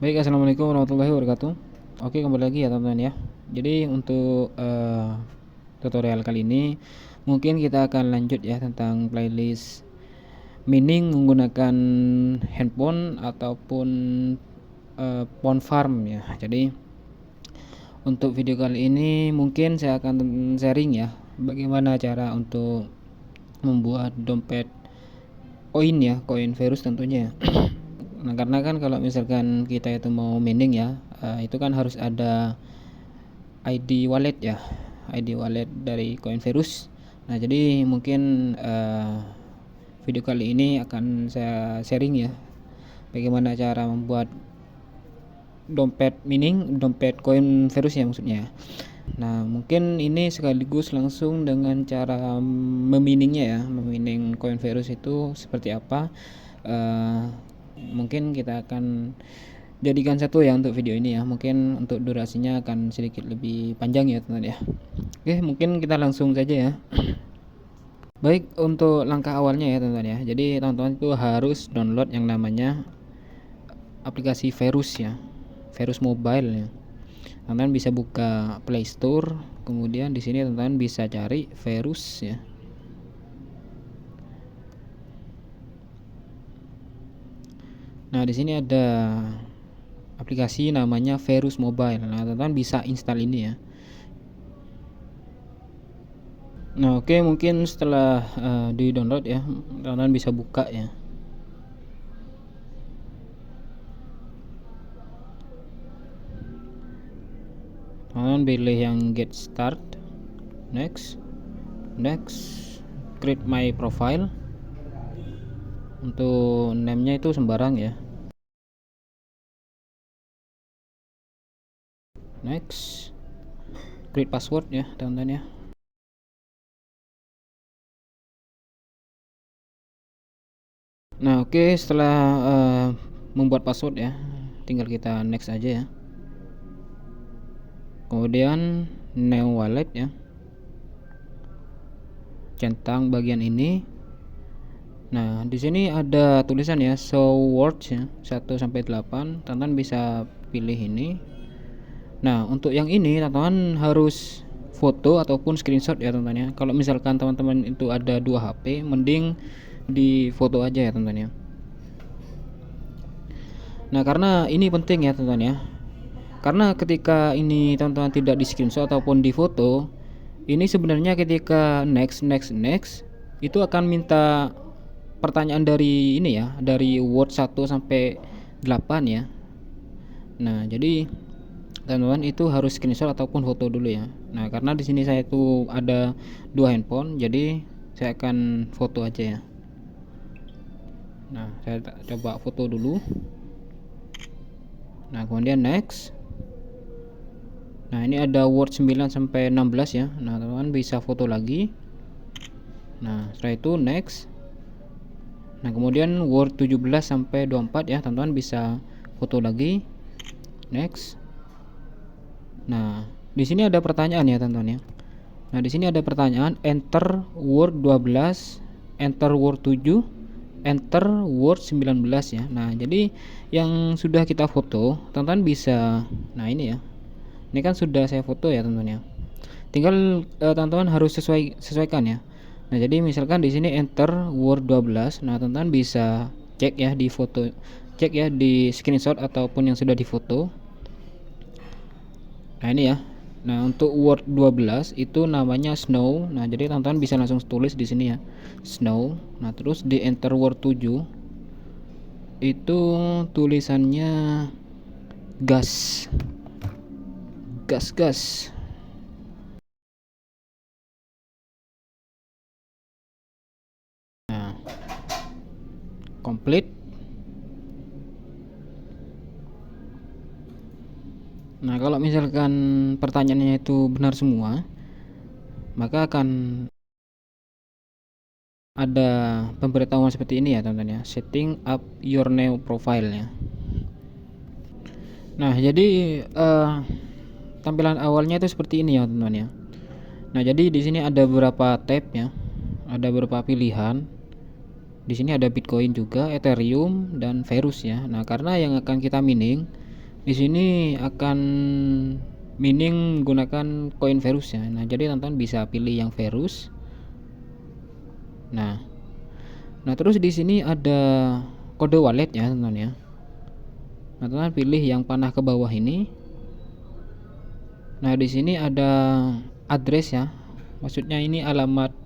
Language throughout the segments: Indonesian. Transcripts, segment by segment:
Baik, assalamualaikum warahmatullahi wabarakatuh. Oke, kembali lagi ya teman-teman ya. Jadi untuk tutorial kali ini mungkin kita akan lanjut ya tentang playlist mining menggunakan handphone ataupun phone farm ya. Jadi untuk video kali ini mungkin saya akan sharing ya bagaimana cara untuk membuat dompet koin ya, koin virus tentunya. Nah, karena kan kalau misalkan kita itu mau mining ya, itu kan harus ada ID wallet ya, ID wallet dari Coinverse. Nah, jadi mungkin video kali ini akan saya sharing ya, bagaimana cara membuat dompet mining, dompet Coinverse ya maksudnya. Nah, mungkin ini sekaligus langsung dengan cara meminingnya ya, memining Coinverse itu seperti apa. Mungkin kita akan jadikan satu ya untuk video ini ya. Mungkin untuk durasinya akan sedikit lebih panjang ya teman-teman ya. Oke, mungkin kita langsung saja ya. Baik, untuk langkah awalnya ya teman-teman ya. Jadi teman-teman itu harus download yang namanya aplikasi Verus ya. Verus Mobile ya. Teman-teman bisa buka Play Store, kemudian di sini teman-teman bisa cari Verus ya. Nah, di sini ada aplikasi namanya Verus Mobile. Nah, teman-teman bisa install ini ya. Nah, oke, mungkin setelah di-download ya, teman-teman bisa buka ya. Teman-teman pilih yang get start, next, create my profile. Untuk name-nya itu sembarang ya. Next, create password ya teman-teman ya. Nah, oke, setelah membuat password ya, tinggal kita next aja ya. Kemudian new wallet ya, centang bagian ini. Nah, di sini ada tulisan ya, show words ya, 1 sampai 8. Teman-teman bisa pilih ini. Nah, untuk yang ini teman-teman harus foto ataupun screenshot ya teman-teman ya. Kalau misalkan teman-teman itu ada 2 HP, mending di foto aja ya teman-teman ya. Nah, karena ini penting ya teman-teman ya. Karena ketika ini teman-teman tidak di screenshot ataupun di foto, ini sebenarnya ketika next itu akan minta pertanyaan dari ini ya, dari word 1 sampai 8 ya. Nah, jadi teman-teman itu harus screenshot ataupun foto dulu ya. Nah, karena di sini saya itu ada 2 handphone, jadi saya akan foto aja ya. Nah, saya coba foto dulu. Nah, kemudian next. Nah, ini ada word 9 sampai 16 ya. Nah, teman-teman bisa foto lagi. Nah, setelah itu next. Nah, kemudian word 17 sampai 24 ya, teman-teman bisa foto lagi. Next. Nah, di sini ada pertanyaan ya, teman-teman ya. Nah, di sini ada pertanyaan enter word 12, enter word 7, enter word 19 ya. Nah, jadi yang sudah kita foto, teman-teman bisa, nah ini ya. Ini kan sudah saya foto ya teman-teman ya. Tinggal teman-teman harus sesuaikan ya. Nah, jadi misalkan di sini enter word 12. Nah, teman-teman bisa cek ya di foto, cek ya di screenshot ataupun yang sudah difoto. Nah, ini ya. Nah, untuk word 12 itu namanya snow. Nah, jadi teman-teman bisa langsung tulis di sini ya. Snow. Nah, terus di enter word 7 itu tulisannya gas. Gas. Nah, complete. Nah, kalau misalkan pertanyaannya itu benar semua, maka akan ada pemberitahuan seperti ini ya teman-teman ya, setting up your new profile ya. Nah, jadi tampilan awalnya itu seperti ini ya teman-teman ya. Nah, jadi di sini ada beberapa tab ya, ada beberapa pilihan. Di sini ada Bitcoin juga, Ethereum dan Verus ya. Nah, karena yang akan kita mining Di sini akan mining menggunakan koin Verus ya. Nah, jadi teman-teman bisa pilih yang Verus. Nah, terus di sini ada kode wallet ya, teman-teman ya. Nah, teman-teman pilih yang panah ke bawah ini. Nah, di sini ada address ya. Maksudnya ini alamat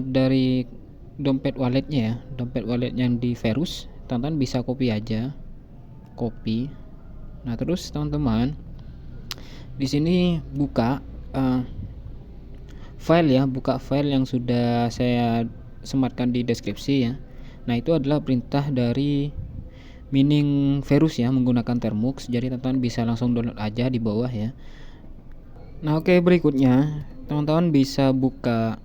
dari dompet walletnya ya, dompet wallet yang di Verus. Teman-teman bisa copy aja, copy. Nah, terus teman-teman di sini buka file ya, buka file yang sudah saya sematkan di deskripsi ya. Nah, itu adalah perintah dari mining Verus ya, menggunakan Termux. Jadi teman-teman bisa langsung download aja di bawah ya. Nah, oke, berikutnya teman-teman bisa buka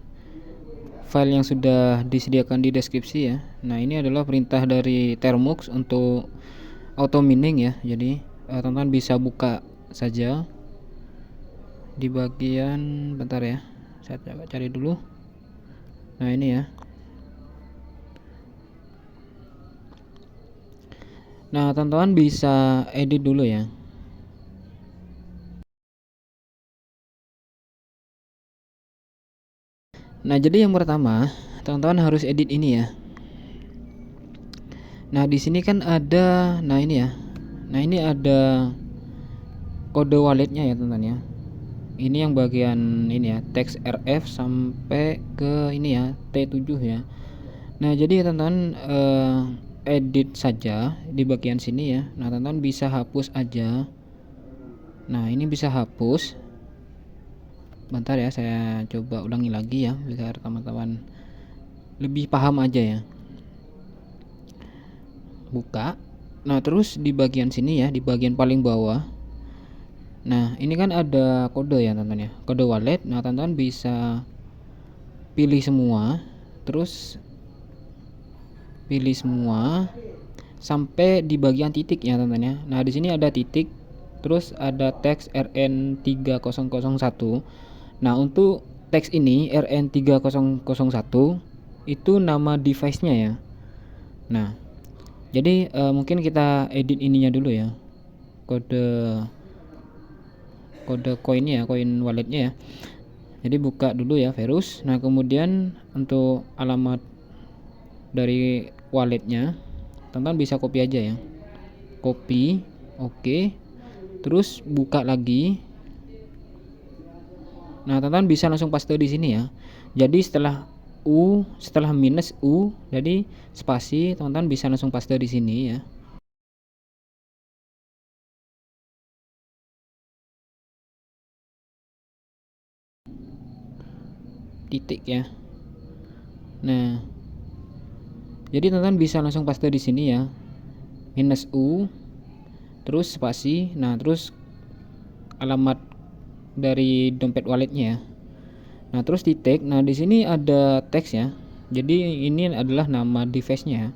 file yang sudah disediakan di deskripsi ya. Nah, ini adalah perintah dari Termux untuk auto mining ya. Jadi teman-teman bisa buka saja di bagian, bentar ya, saya coba cari dulu. Nah, ini ya. Nah, teman-teman bisa edit dulu ya. Nah, jadi yang pertama teman-teman harus edit ini ya. Nah, di sini kan ada, nah ini ya. Nah, ini ada kode walletnya ya, teman-teman ya. Ini yang bagian ini ya, teks RF sampai ke ini ya, T7 ya. Nah, jadi teman-teman edit saja di bagian sini ya. Nah, teman-teman bisa hapus aja. Nah, ini bisa hapus. Bentar ya, saya coba ulangi lagi ya biar teman-teman lebih paham aja ya. Buka. Nah, terus di bagian sini ya, di bagian paling bawah. Nah, ini kan ada kode ya, teman-teman ya. Kode wallet. Nah, teman-teman bisa pilih semua. Terus pilih semua sampai di bagian titik ya, teman-teman ya. Nah, di sini ada titik, terus ada teks RN3001. Nah, untuk teks ini RN3001 itu nama device-nya ya. Nah, jadi mungkin kita edit ininya dulu ya, kode koinnya ya, koin walletnya ya. Jadi buka dulu ya Verus. Nah, kemudian untuk alamat dari walletnya teman-teman bisa copy aja ya, copy. Oke, terus buka lagi. Nah, teman-teman bisa langsung paste di sini ya. Jadi setelah minus U, jadi spasi, teman-teman bisa langsung paste di sini ya. Titik ya. Nah, jadi teman-teman bisa langsung paste di sini ya. Minus U, terus spasi. Nah, terus alamat dari dompet walletnya ya. Nah, terus titik. Nah, di sini ada teks ya. Jadi ini adalah nama device-nya.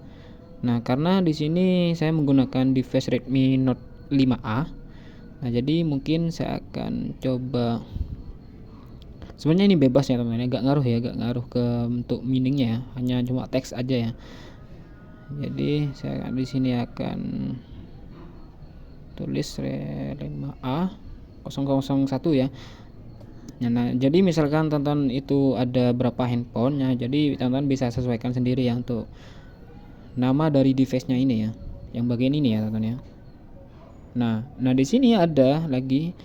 Nah, karena di sini saya menggunakan device Redmi Note 5A. Nah, jadi mungkin saya akan coba. Sebenarnya ini bebas ya, teman-teman. Gak ngaruh ya, gak ngaruh ke bentuk miningnya ya. Hanya cuma teks aja ya. Jadi saya di sini akan tulis 5A 001 ya. Nah, jadi misalkan teman-teman itu ada berapa handphonenya, jadi teman-teman bisa sesuaikan sendiri ya untuk nama dari device-nya ini ya, yang bagian ini ya, teman-teman ya. Nah di sini ada lagi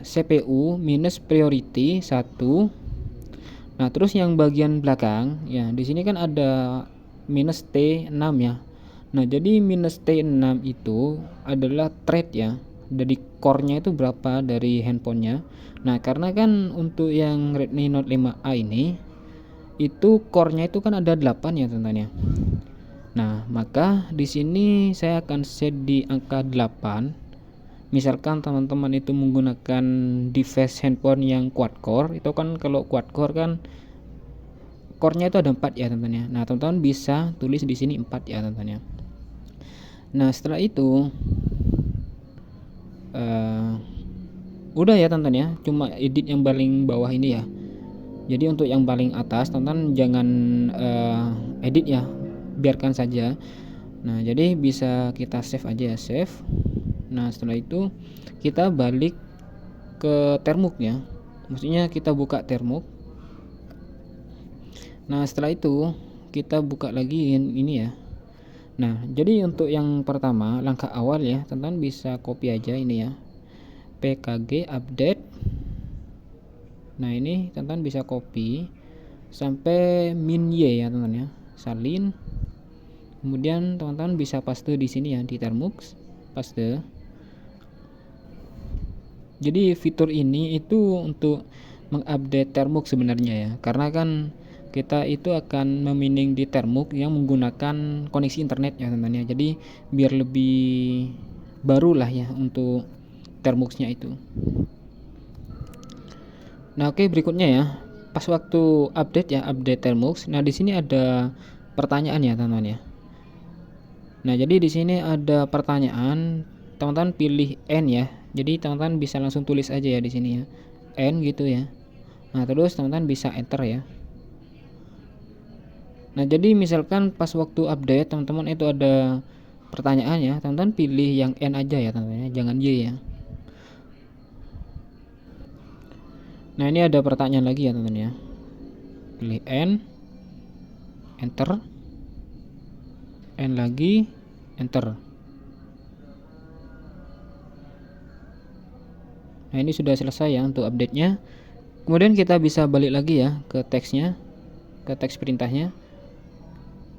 CPU minus priority 1. Nah, terus yang bagian belakang ya, di sini kan ada minus T6 ya. Nah, jadi minus T6 itu adalah thread ya. Dari core-nya itu berapa dari handphonenya. Nah, karena kan untuk yang Redmi Note 5A ini itu core-nya itu kan ada 8 ya, teman-teman ya. Nah, maka di sini saya akan set di angka 8. Misalkan teman-teman itu menggunakan device handphone yang quad core, itu kan kalau quad core kan core-nya itu ada 4 ya, teman-teman ya. Nah, teman-teman bisa tulis di sini 4 ya, teman-teman ya. Nah, setelah itu udah ya, teman-teman ya, cuma edit yang paling bawah ini ya. Jadi untuk yang paling atas teman-teman jangan edit ya, biarkan saja. Nah, jadi bisa kita save aja ya, save. Nah, setelah itu kita balik ke Termux ya. Maksudnya kita buka Termux. Nah, setelah itu kita buka lagi ini ya. Nah, jadi untuk yang pertama, langkah awal ya, teman-teman bisa copy aja ini ya. PKG update. Nah, ini teman-teman bisa copy sampai min y ya, teman-teman ya. Salin. Kemudian teman-teman bisa paste di sini ya, di Termux, paste. Jadi fitur ini itu untuk mengupdate Termux sebenarnya ya, karena kan kita itu akan memining di Termux yang menggunakan koneksi internet ya teman-teman ya. Jadi biar lebih baru lah ya untuk Termuxnya itu. Nah, oke, berikutnya ya. Pas waktu update ya, update Termux. Nah, di sini ada pertanyaan ya teman-teman ya. Nah, jadi di sini ada pertanyaan, teman-teman pilih N ya. Jadi teman-teman bisa langsung tulis aja ya di sini ya. N gitu ya. Nah, terus teman-teman bisa enter ya. Nah, jadi misalkan pas waktu update teman-teman itu ada pertanyaan ya, teman-teman pilih yang N aja ya teman-teman ya, jangan Y ya. Nah, ini ada pertanyaan lagi ya teman-teman ya. Pilih N, enter. N lagi, enter. Nah, ini sudah selesai ya untuk update-nya. Kemudian kita bisa balik lagi ya ke teksnya, ke teks perintahnya.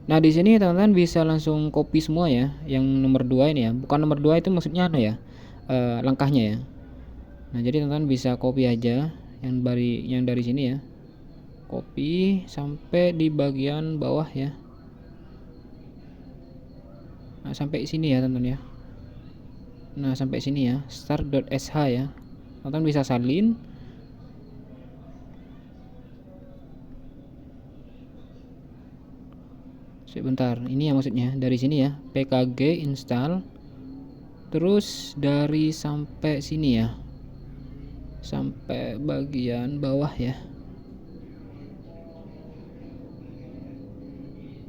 Nah, di sini teman-teman bisa langsung copy semua ya, yang nomor 2 ini ya. Bukan nomor 2 itu maksudnya ya, langkahnya ya. Nah, jadi teman-teman bisa copy aja yang dari sini ya. Copy sampai di bagian bawah ya. Nah, sampai sini ya teman-teman ya. Nah, sampai sini ya, start.sh ya. Teman-teman bisa salin. Sebentar, ini ya maksudnya dari sini ya, pkg install, terus dari sampai sini ya, sampai bagian bawah ya.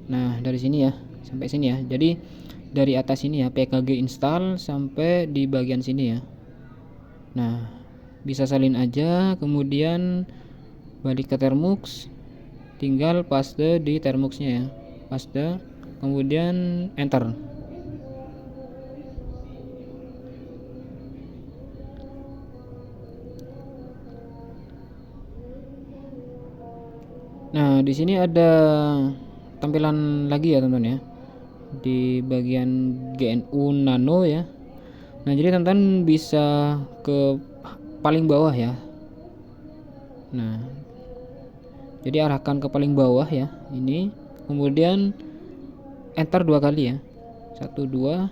Nah, dari sini ya, sampai sini ya. Jadi dari atas ini ya, pkg install sampai di bagian sini ya. Nah, bisa salin aja, kemudian balik ke Termux, tinggal paste di Termuxnya ya, paste, kemudian enter. Nah, di sini ada tampilan lagi ya teman-teman ya, di bagian GNU Nano ya. Nah, jadi teman-teman bisa ke paling bawah ya. Nah, jadi arahkan ke paling bawah ya, ini, kemudian enter 2 kali ya, 1 2,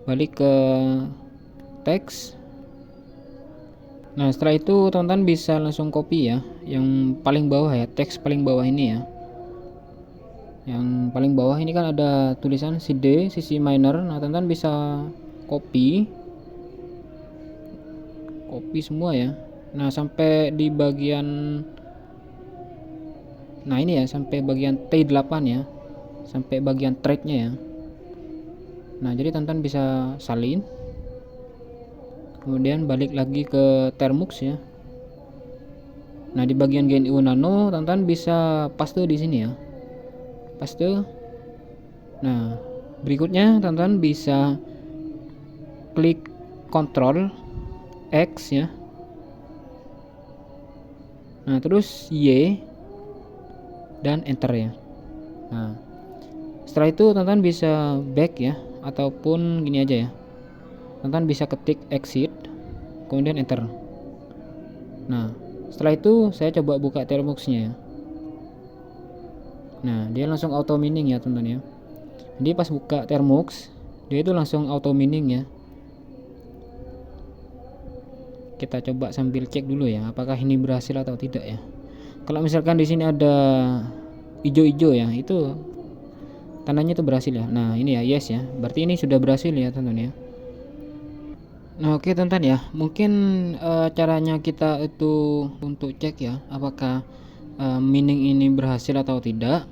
balik ke teks. Nah, setelah itu teman-teman bisa langsung copy ya, yang paling bawah ya, teks paling bawah ini ya. Yang paling bawah ini kan ada tulisan CD CC minor. Nah, teman-teman bisa copy semua ya. Nah, sampai di bagian, nah ini ya, sampai bagian T8 ya, sampai bagian threadnya ya. Nah, jadi teman-teman bisa salin, kemudian balik lagi ke Termux ya. Nah, di bagian GNU Nano teman-teman bisa paste di sini ya, paste. Nah, berikutnya teman-teman bisa klik Ctrl X ya. Nah, terus Y dan enter ya. Nah, setelah itu teman-teman bisa back ya, ataupun gini aja ya, teman-teman bisa ketik exit kemudian enter. Nah, setelah itu saya coba buka Termuxnya ya. Nah, dia langsung auto mining ya teman-teman ya. Jadi pas buka Termux dia itu langsung auto mining ya. Kita coba sambil cek dulu ya, apakah ini berhasil atau tidak ya. Kalau misalkan di sini ada hijau-hijau ya, itu tandanya itu berhasil ya. Nah, ini ya, yes ya, berarti ini sudah berhasil ya teman-teman ya. Nah, oke teman-teman ya, mungkin caranya kita itu untuk cek ya, apakah mining ini berhasil atau tidak.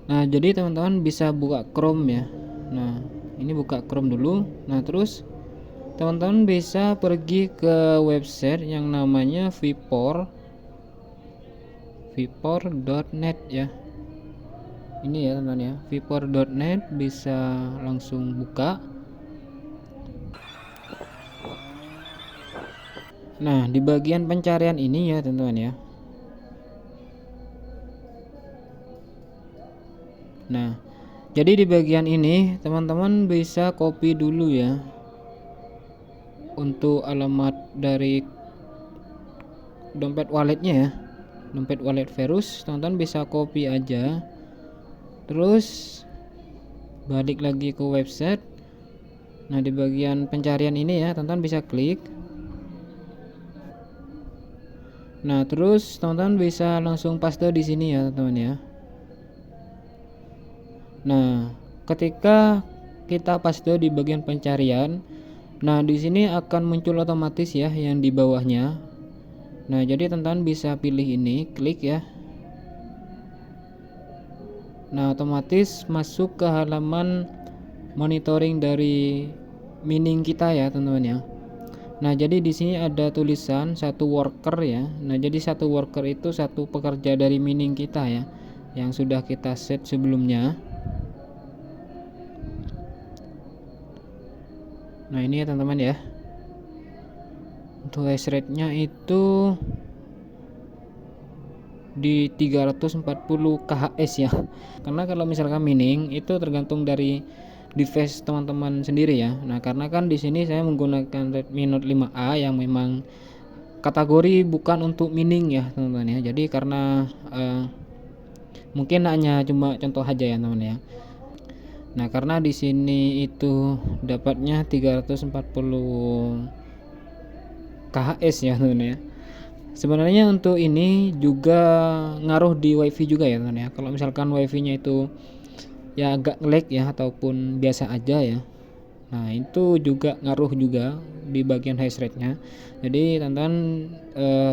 Nah, jadi teman-teman bisa buka Chrome ya. Nah, ini buka Chrome dulu. Nah, terus teman-teman bisa pergi ke website yang namanya vpor.net ya. Ini ya teman-teman ya, vpor.net, bisa langsung buka. Nah, di bagian pencarian ini ya teman-teman ya. Nah, jadi di bagian ini teman-teman bisa copy dulu ya untuk alamat dari dompet walletnya ya. Dompet wallet Verus, teman-teman bisa copy aja. Terus balik lagi ke website. Nah, di bagian pencarian ini ya, teman-teman bisa klik. Nah, terus teman-teman bisa langsung paste di sini ya, teman-teman ya. Nah, ketika kita paste di bagian pencarian, nah di sini akan muncul otomatis ya yang di bawahnya. Nah, jadi teman-teman bisa pilih ini, klik ya. Nah, otomatis masuk ke halaman monitoring dari mining kita ya, teman-teman ya. Nah, jadi di sini ada tulisan satu worker ya. Nah, jadi satu worker itu satu pekerja dari mining kita ya, yang sudah kita set sebelumnya. Nah, ini ya teman-teman ya. Untuk hash rate-nya itu di 340 kHz ya. Karena kalau misalkan mining itu tergantung dari device teman-teman sendiri ya. Nah, karena kan di sini saya menggunakan Redmi Note 5A yang memang kategori bukan untuk mining ya, teman-teman ya. Jadi karena mungkin hanya cuma contoh aja ya, teman-teman ya. Nah, karena di sini itu dapatnya 340 kHz ya, teman-teman ya. Sebenarnya untuk ini juga ngaruh di WiFi juga ya, teman-teman ya. Kalau misalkan WiFi-nya itu ya agak nge-lag ya ataupun biasa aja ya, nah itu juga ngaruh juga di bagian hash rate-nya. Jadi teman-teman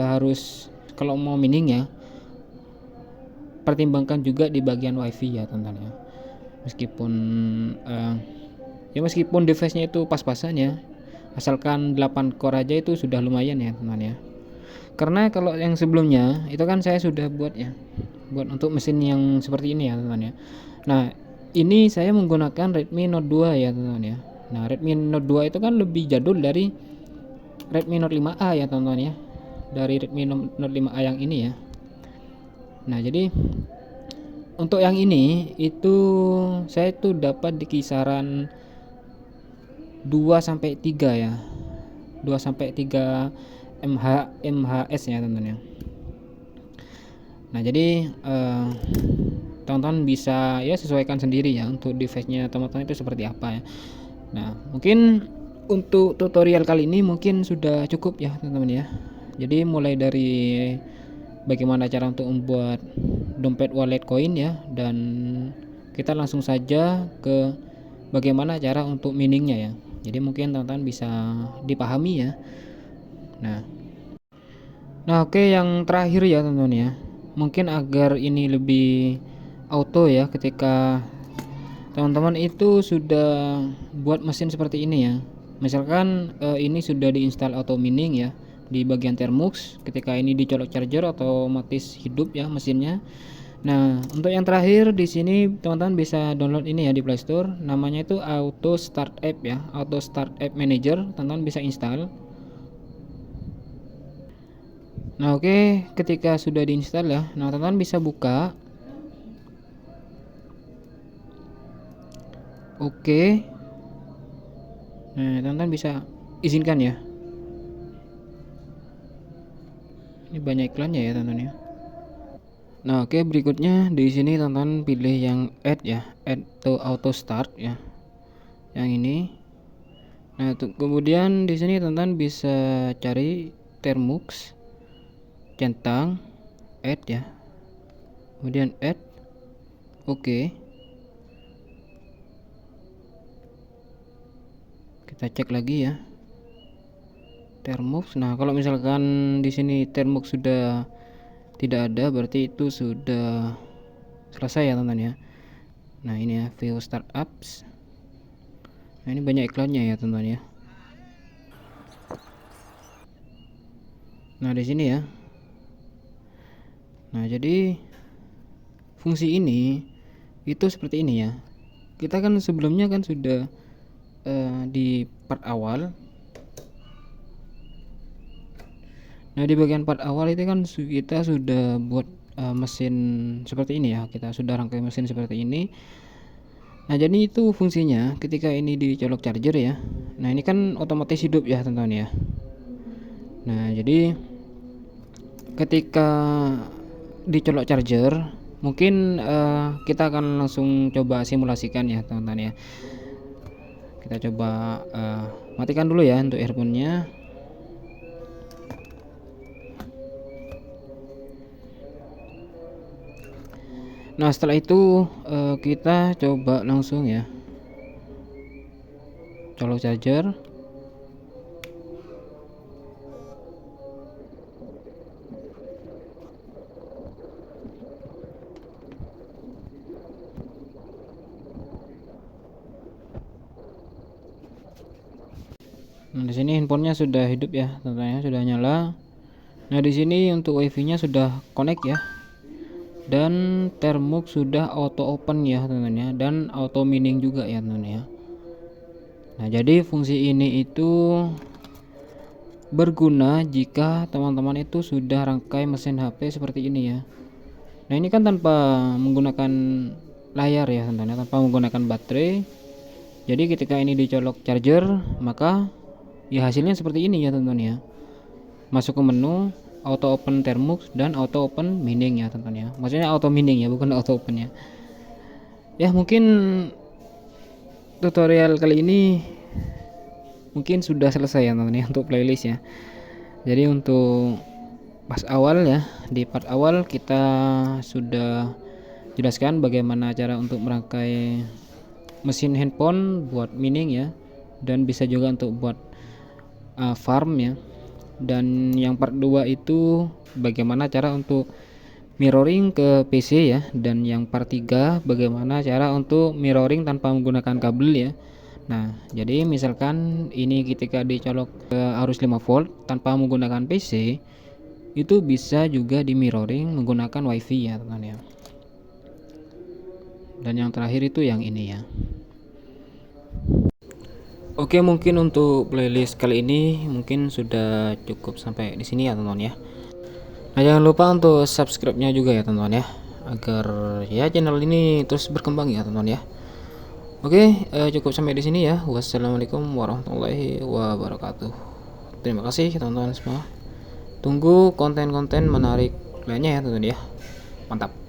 harus kalau mau mining ya pertimbangkan juga di bagian WiFi ya, teman-teman ya. Meskipun meskipun device-nya itu pas-pasan ya, asalkan 8 core aja itu sudah lumayan ya, teman-teman ya. Karena kalau yang sebelumnya itu kan saya sudah buat ya, buat untuk mesin yang seperti ini ya, teman-teman ya. Nah, ini saya menggunakan Redmi Note 2 ya, teman-teman ya. Nah, Redmi Note 2 itu kan lebih jadul dari Redmi Note 5A ya, teman-teman ya. Dari Redmi Note 5A yang ini ya. Nah, jadi untuk yang ini itu saya itu dapat di kisaran 2 sampai 3 ya. 2 sampai 3 mhs ya, teman-teman ya. Nah, jadi teman-teman bisa ya sesuaikan sendiri ya untuk device-nya teman-teman itu seperti apa ya. Nah, mungkin untuk tutorial kali ini mungkin sudah cukup ya, teman-teman ya. Jadi mulai dari bagaimana cara untuk membuat dompet wallet koin ya, dan kita langsung saja ke bagaimana cara untuk miningnya ya. Jadi mungkin teman-teman bisa dipahami ya. Nah, oke, yang terakhir ya teman-teman ya. Mungkin agar ini lebih auto ya, ketika teman-teman itu sudah buat mesin seperti ini ya. Misalkan ini sudah diinstal auto mining ya di bagian Termux. Ketika ini dicolok charger otomatis hidup ya mesinnya. Nah, untuk yang terakhir di sini teman-teman bisa download ini ya di Play Store. Namanya itu Auto Start App ya, Auto Start App Manager. Teman-teman bisa install. Nah, oke, ketika sudah diinstal ya, nah teman-teman bisa buka. Oke. Nah, teman-teman bisa izinkan ya. Ini banyak iklannya ya, teman-teman ya. Nah, oke, berikutnya di sini teman-teman pilih yang add ya, add to auto start ya. Yang ini. Nah, kemudian di sini teman-teman bisa cari Termux, centang add ya. Kemudian add. Oke. Kita cek lagi ya. Termux. Nah, kalau misalkan di sini Termux sudah tidak ada, berarti itu sudah selesai ya, teman-teman ya. Nah, ini ya, view startups. Nah, ini banyak iklannya ya teman-teman ya. Nah, di sini ya. Nah, jadi fungsi ini itu seperti ini ya. Kita kan sebelumnya kan sudah di part awal. Nah, di bagian part awal itu kan kita sudah buat mesin seperti ini ya. Kita sudah rangkai mesin seperti ini. Nah, jadi itu fungsinya ketika ini dicolok charger ya. Nah, ini kan otomatis hidup ya teman-teman ya. Nah, jadi ketika dicolok charger, mungkin kita akan langsung coba simulasikan ya teman-teman ya. Kita coba matikan dulu ya untuk earphone-nya. Nah, setelah itu kita coba langsung ya colok charger. Nah, di sini handphonenya sudah hidup ya teman-teman ya, sudah nyala. Nah, di sini untuk wifi-nya sudah connect ya. Dan termux sudah auto open ya teman-teman ya, dan auto mining juga ya teman-teman ya. Nah, jadi fungsi ini itu berguna jika teman-teman itu sudah rangkai mesin HP seperti ini ya. Nah, ini kan tanpa menggunakan layar ya teman-teman ya, tanpa menggunakan baterai. Jadi ketika ini dicolok charger, maka ya hasilnya seperti ini ya teman-teman ya. Masuk ke menu, auto open termux dan auto open mining ya teman-teman ya. Maksudnya auto mining ya, bukan auto open ya. Ya, mungkin tutorial kali ini mungkin sudah selesai ya teman-teman ya untuk playlist ya. Jadi untuk pas awal ya, di part awal kita sudah jelaskan bagaimana cara untuk merangkai mesin handphone buat mining ya, dan bisa juga untuk buat farm ya. Dan yang part 2 itu bagaimana cara untuk mirroring ke PC ya, dan yang part 3 bagaimana cara untuk mirroring tanpa menggunakan kabel ya. Nah, jadi misalkan ini ketika dicolok ke arus 5 volt tanpa menggunakan PC, itu bisa juga di mirroring menggunakan wifi ya teman-teman ya. Dan yang terakhir itu yang ini ya. Oke, mungkin untuk playlist kali ini mungkin sudah cukup sampai di sini ya teman-teman ya. Nah, jangan lupa untuk subscribe-nya juga ya teman-teman ya, agar ya channel ini terus berkembang ya teman-teman ya. Oke, cukup sampai di sini ya. Wassalamualaikum warahmatullahi wabarakatuh. Terima kasih teman-teman semua. Tunggu konten-konten menarik lainnya ya teman-teman ya. Mantap.